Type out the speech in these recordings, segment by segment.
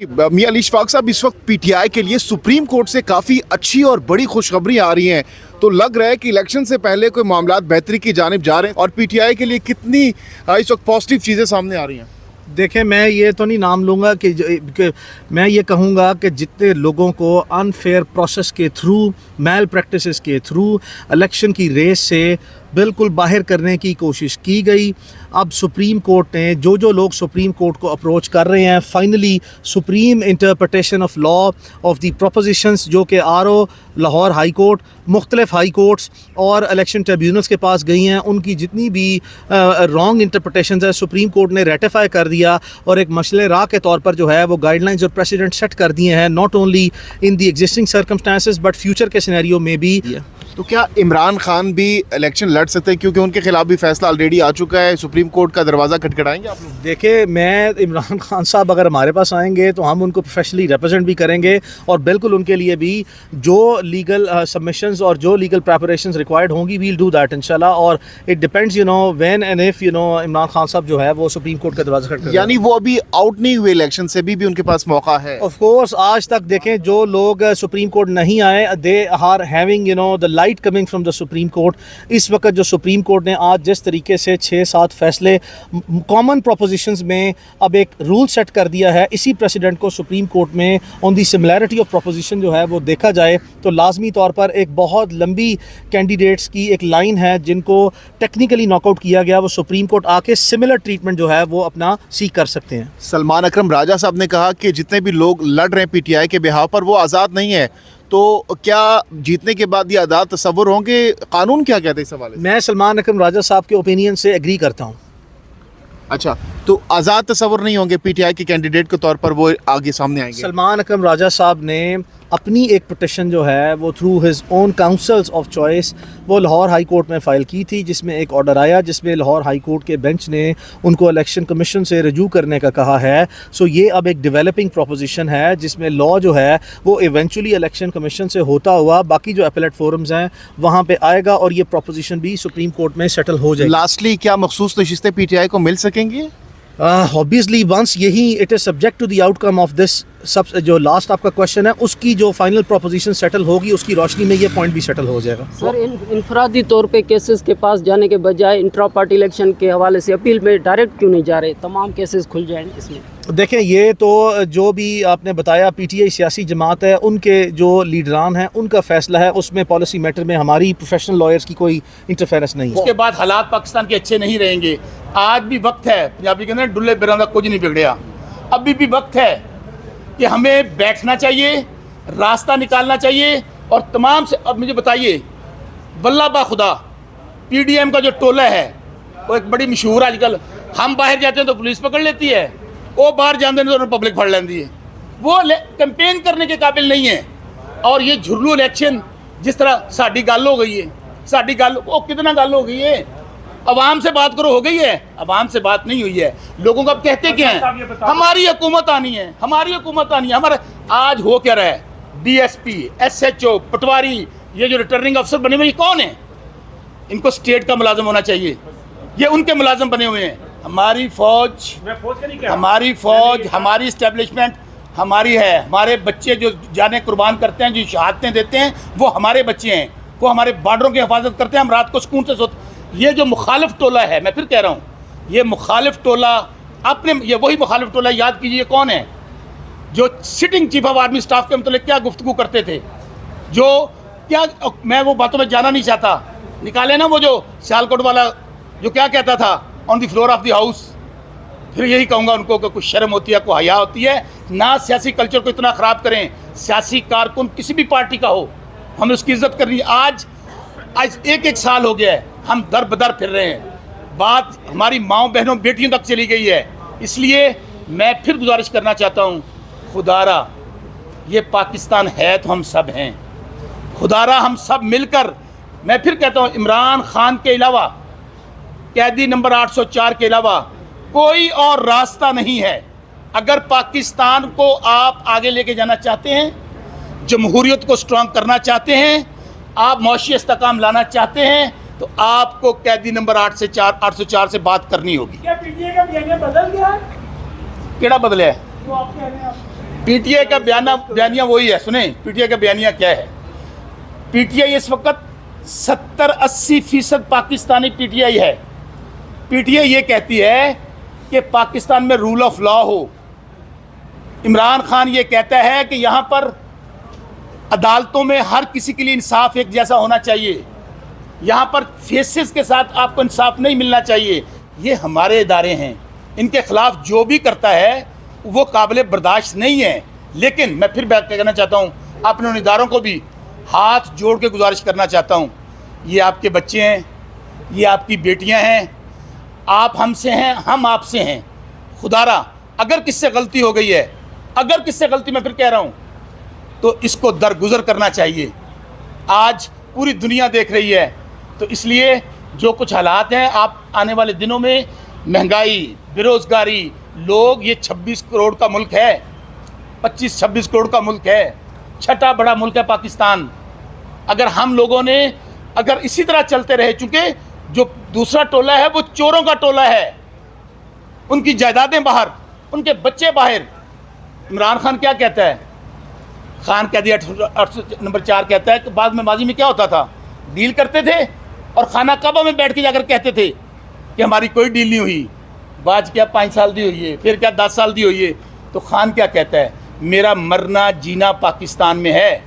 मियां अली इशफाक साहब, इस वक्त पीटीआई के लिए सुप्रीम कोर्ट से काफ़ी अच्छी और बड़ी खुशखबरी आ रही हैं। तो लग रहा है कि इलेक्शन से पहले कोई मामलात बेहतरी की जानिब जा रहे हैं और पीटीआई के लिए कितनी इस वक्त पॉजिटिव चीज़ें सामने आ रही हैं। देखें, मैं ये तो नहीं नाम लूँगा कि मैं ये कहूँगा कि जितने लोगों को अनफेयर प्रोसेस के थ्रू, मैल प्रैक्टिसेस के थ्रू इलेक्शन की रेस से बिल्कुल बाहर करने की कोशिश की गई, अब सुप्रीम कोर्ट ने जो लोग सुप्रीम कोर्ट को अप्रोच कर रहे हैं, finally supreme interpretation of law of the propositions जो कि आरओ, लाहौर हाई कोर्ट, मुख्तलिफ हाई कोर्ट्स और इलेक्शन ट्रिब्यूनल्स के पास गई हैं, उनकी जितनी भी रॉन्ग इंटरप्रटेशंस है सुप्रीम कोर्ट ने रेटिफाई कर दिया और एक मसले राह के तौर पर जो है वो गाइडलाइंस और प्रेसिडेंट सेट कर दिए हैं, not only in the existing circumstances but future के सिनेरियो में भी। तो क्या इमरान खान भी इलेक्शन लड़ सकते हैं, क्योंकि उनके खिलाफ भी फैसला ऑलरेडी आ चुका है, सुप्रीम कोर्ट का दरवाज़ा खटखटाएंगे आप लोग? देखिए, मैं इमरान खान साहब अगर हमारे पास आएंगे तो हम उनको प्रोफेशनली रिप्रेजेंट भी करेंगे और बिल्कुल उनके लिए भी जो लीगल सबमिशंस और जो लीगल प्रिपरेशंस रिक्वायर्ड होंगी वील डू दैट इंशाल्लाह। और it depends when and if Imran Khan साहब जो है वो सुप्रीम कोर्ट का दरवाज़ा खटखटाएंगे। यानी वो अभी आउट नहीं हुए इलेक्शन से, भी उनके पास मौका है। ऑफ कोर्स, आज तक देखें जो लोग सुप्रीम कोर्ट नहीं आए, they are having the light coming from the supreme court. इस वक्त जो सुप्रीम कोर्ट ने आज जिस तरीके से 6-7 फैसले कॉमन प्रोपोजिशंस में अब एक रूल सेट कर दिया है, इसी प्रेसिडेंट को सुप्रीम कोर्ट में on the similarity of proposition जो है वो देखा जाए तो लाजमी तौर पर एक बहुत लंबी कैंडिडेट्स की एक लाइन है जिनको टेक्निकली नॉकआउट किया गया, वो सुप्रीम कोर्ट आके सिमिलर ट्रीटमेंट जो है वो अपना सीख कर सकते हैं। सलमान अकरम राजा साहब ने कहा कि जितने भी लोग लड़ रहे हैं पीटीआई के बिहाफ पर वो आज़ाद नहीं है, तो क्या जीतने के बाद ये आज़ाद तस्वुर होंगे? कानून क्या कहते हैं इस हवाले से? मैं सलमान अकरम राजा साहब के ओपिनियन से एग्री करता हूँ। अच्छा, तो आज़ाद तस्वुर नहीं होंगे पीटीआई के कैंडिडेट के तौर पर, वो आगे सामने आएंगे? सलमान अकरम राजा साहब ने अपनी एक पिटिशन जो है वो through his own councils of choice वो लाहौर हाई कोर्ट में फ़ाइल की थी, जिसमें एक ऑर्डर आया जिसमें लाहौर हाई कोर्ट के बेंच ने उनको इलेक्शन कमीशन से रजू करने का कहा है। सो ये अब एक डेवलपिंग प्रोपोजिशन है जिसमें लॉ जो है वो इवेंचुअली इलेक्शन कमीशन से होता हुआ बाकी जो अपीलेट फोरम्स हैं वहाँ पे आएगा और ये प्रोपोजिशन भी सुप्रीम कोर्ट में सेटल हो जाएगी। लास्टली, क्या मखसूस नशिस्तें पीटीआई को मिल सकेंगी? ऑब्वियसली वंस यही it is subject to the outcome of this सब जो लास्ट आपका क्वेश्चन है उसकी जो फाइनल प्रोपोजिशन सेटल होगी उसकी रोशनी में ये पॉइंट भी सेटल हो जाएगा। सर, इनफरादी तौर पे केसेस के पास जाने के बजाय इंट्रा पार्टी इलेक्शन के हवाले से अपील में डायरेक्ट क्यों नहीं जा रहे? तमाम केसेस खुल जाएं इसमें। देखें, ये तो जो भी आपने बताया पीटीआई सियासी जमात है, उनके जो लीडरान हैं उनका फैसला है, उसमें पॉलिसी मैटर में हमारी प्रोफेशनल लॉयर्स की कोई इंटरफेरेंस नहीं है। उसके बाद हालात पाकिस्तान के अच्छे नहीं रहेंगे। आज भी वक्त है, पंजाबी कहते हैं डुल्ले बिरांदा कुछ नहीं बिगड़िया, अभी भी वक्त है कि हमें बैठना चाहिए, रास्ता निकालना चाहिए और तमाम से। अब मुझे बताइए, वल्लाह बा खुदा पीडीएम का जो टोला है वो एक बड़ी मशहूर, आजकल हम बाहर जाते हैं तो पुलिस पकड़ लेती है, वो बाहर जाते हैं तो पब्लिक फड़ लेती है, वो कैंपेन करने के काबिल नहीं है। और ये झुर्लू इलेक्शन जिस तरह साड़ी गल हो गई है, साड़ी गल वो कितना गल हो गई है, अवाम से बात करो, हो गई है? अवाम से बात नहीं हुई है। लोगों को अब कहते क्या हैं, हमारी हुकूमत आनी है, हमारी हुकूमत आनी है। हमारा आज हो क्या रहा है? डीएसपी, एसएचओ, पटवारी, ये जो रिटर्निंग अफसर बने हुए, ये कौन है? इनको स्टेट का मुलाजिम होना चाहिए, ये उनके मुलाजिम बने हुए हैं। हमारी फौज, हमारी इस्टेब्लिशमेंट हमारी है, हमारे बच्चे जो जाने कुर्बान करते हैं, जो शहादतें देते हैं, वो हमारे बच्चे हैं, वो हमारे बॉर्डरों की हिफाजत करते हैं। हम रात को सुकून से सोते। ये जो मुखालिफ टोला है, मैं फिर कह रहा हूँ, ये मुखालिफ टोला अपने, ये वही मुखालिफ टोला, याद कीजिए कौन है, जो sitting chief of army staff के मतलब क्या गुफ्तगू करते थे, जो क्या, मैं वो बातों में जाना नहीं चाहता, निकाले ना वो जो सियालकोट वाला जो क्या कहता था on the floor of the house. फिर यही कहूँगा उनको कि कुछ शर्म होती है, कोई हया होती है ना। सियासी कल्चर को इतना ख़राब करें, सियासी कारकुन किसी भी पार्टी का हो, हमें उसकी इज्जत करनी। आज एक साल हो गया है, हम दर बदर फिर रहे हैं, बात हमारी माँओं बहनों बेटियों तक चली गई है। इसलिए मैं फिर गुजारिश करना चाहता हूँ, खुदारा ये पाकिस्तान है तो हम सब हैं, खुदारा हम सब मिलकर, मैं फिर कहता हूँ, इमरान खान के अलावा, कैदी नंबर 804 के अलावा कोई और रास्ता नहीं है। अगर पाकिस्तान को आप आगे लेके जाना चाहते हैं, जमहूरियत को स्ट्रॉन्ग करना चाहते हैं, आप मौशी इस्तेकाम लाना चाहते हैं, तो आपको कैदी नंबर 804 से बात करनी होगी। क्या पीटीआई का बयानिया बदल गया है? केड़ा बदले है? जो आप कह रहे हैं पीटीआई का बयानिया वही है, सुने पीटीआई का बयानिया क्या है। पीटीआई इस वक्त 70-80% पाकिस्तानी पीटीआई है। पीटीआई ये कहती है कि पाकिस्तान में रूल ऑफ लॉ हो। इमरान खान ये कहता है कि यहाँ पर अदालतों में हर किसी के लिए इंसाफ एक जैसा होना चाहिए, यहाँ पर फेसेस के साथ आपको इंसाफ नहीं मिलना चाहिए। ये हमारे इदारे हैं, इनके ख़िलाफ़ जो भी करता है वो काबिल बर्दाश्त नहीं है। लेकिन मैं फिर कहना चाहता हूँ, अपने उन इदारों को भी हाथ जोड़ के गुजारिश करना चाहता हूँ, ये आपके बच्चे हैं, ये आपकी बेटियाँ हैं, आप हमसे हैं, हम आपसे हैं। खुदारा अगर किससे गलती हो गई है, अगर किससे गलती, मैं फिर कह रहा हूँ, तो इसको दरगुजर करना चाहिए। आज पूरी दुनिया देख रही है, तो इसलिए जो कुछ हालात हैं, आप आने वाले दिनों में महंगाई, बेरोज़गारी, लोग, ये 26 करोड़ का मुल्क है, 25-26 करोड़ का मुल्क है, छठा बड़ा मुल्क है पाकिस्तान। अगर हम लोगों ने अगर इसी तरह चलते रहे, चूँकि जो दूसरा टोला है वो चोरों का टोला है, उनकी जायदादें बाहर, उनके बच्चे बाहर। इमरान खान क्या कहता है, खान कह दिया 8 नंबर 4 कहता है कि बाद में माजी में क्या होता था, डील करते थे और खाना काबा में बैठ के जाकर कहते थे कि हमारी कोई डील नहीं हुई। बाद क्या 5 साल दी हुई है, फिर क्या 10 साल दी हुई है। तो खान क्या कहता है, मेरा मरना जीना पाकिस्तान में है,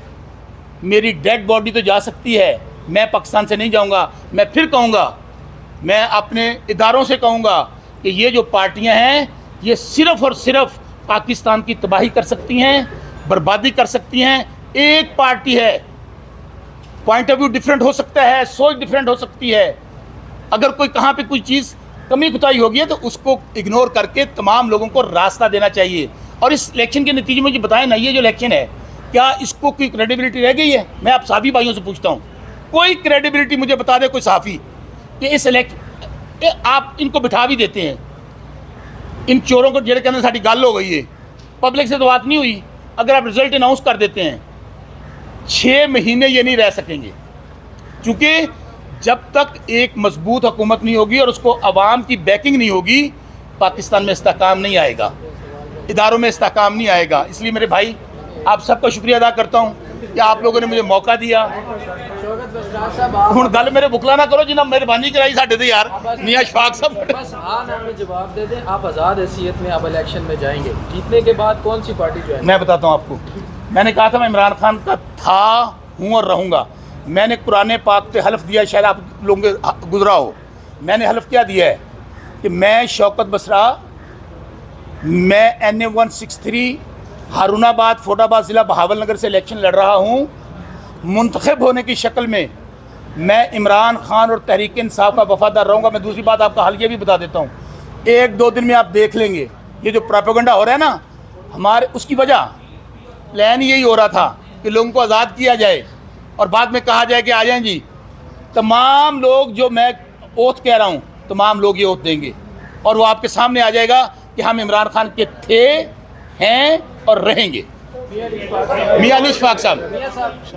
मेरी डेड बॉडी तो जा सकती है, मैं पाकिस्तान से नहीं जाऊंगा। मैं फिर कहूँगा, मैं अपने इदारों से कहूँगा कि ये जो पार्टियां हैं, ये सिर्फ़ और सिर्फ पाकिस्तान की तबाही कर सकती हैं, बर्बादी कर सकती हैं। एक पार्टी है, पॉइंट ऑफ व्यू डिफरेंट हो सकता है, सोच डिफरेंट हो सकती है। अगर कोई कहाँ पे कोई चीज़ कमी कुताही होगी है तो उसको इग्नोर करके तमाम लोगों को रास्ता देना चाहिए। और इस इलेक्शन के नतीजे मुझे बताएं ना, ये जो इलेक्शन है, क्या इसको कोई क्रेडिबिलिटी रह गई है? मैं आप सहाफ़ी भाइयों से पूछता हूँ, कोई क्रेडिबिलिटी मुझे बता दे कोई सहाफ़ी कि इस इलेक्शन, आप इनको बिठा भी देते हैं, इन चोरों को जेल के अंदर साड़ी गल हो गई है, पब्लिक से तो बात नहीं हुई। अगर आप रिजल्ट अनाउंस कर देते हैं, 6 महीने ये नहीं रह सकेंगे, क्योंकि जब तक एक मजबूत हुकूमत नहीं होगी और उसको अवाम की बैकिंग नहीं होगी, पाकिस्तान में इस्तेहकाम नहीं आएगा, इदारों में इस्तेहकाम नहीं आएगा। इसलिए मेरे भाई, आप सबका शुक्रिया अदा करता हूँ कि आप लोगों ने मुझे मौका दिया। हुण गल मेरे बुकला ना करो जिन्हें मेहरबानी कराई साढ़े ते यार मियां शफाक साहब। बस हाँ ना में जवाब दे दें, आप आज़ाद हैसियत में अब इलेक्शन में जाएंगे, जीतने के बाद कौन सी पार्टी जो है? मैं बताता हूँ आपको, मैंने कहा था मैं इमरान खान का था, हूँ और रहूँगा। मैंने कुरान पाक पे हल्फ दिया, शायद आप लोगों के गुजरा हो, मैंने हल्फ क्या दिया है कि मैं शौकत बसरा, मैं NA 163 हारूनाबाद फोटाबाद ज़िला बहावलनगर से इलेक्शन लड़ रहा हूँ। मुंतखब होने की शक्ल में मैं इमरान खान और तहरीक इंसाफ का वफादार रहूँगा। मैं दूसरी बात आपका हाल ये भी बता देता हूँ, 1-2 दिन में आप देख लेंगे ये जो प्रोपेगेंडा हो रहा है ना हमारे, उसकी वजह प्लान यही हो रहा था कि लोगों को आज़ाद किया जाए और बाद में कहा जाए कि आ जाएं जी। तमाम लोग, जो मैं ओथ कह रहा हूँ, तमाम लोग ये ओथ देंगे और वो आपके सामने आ जाएगा कि हम इमरान खान के थे, हैं और रहेंगे। मियां अली इशफाक साहब।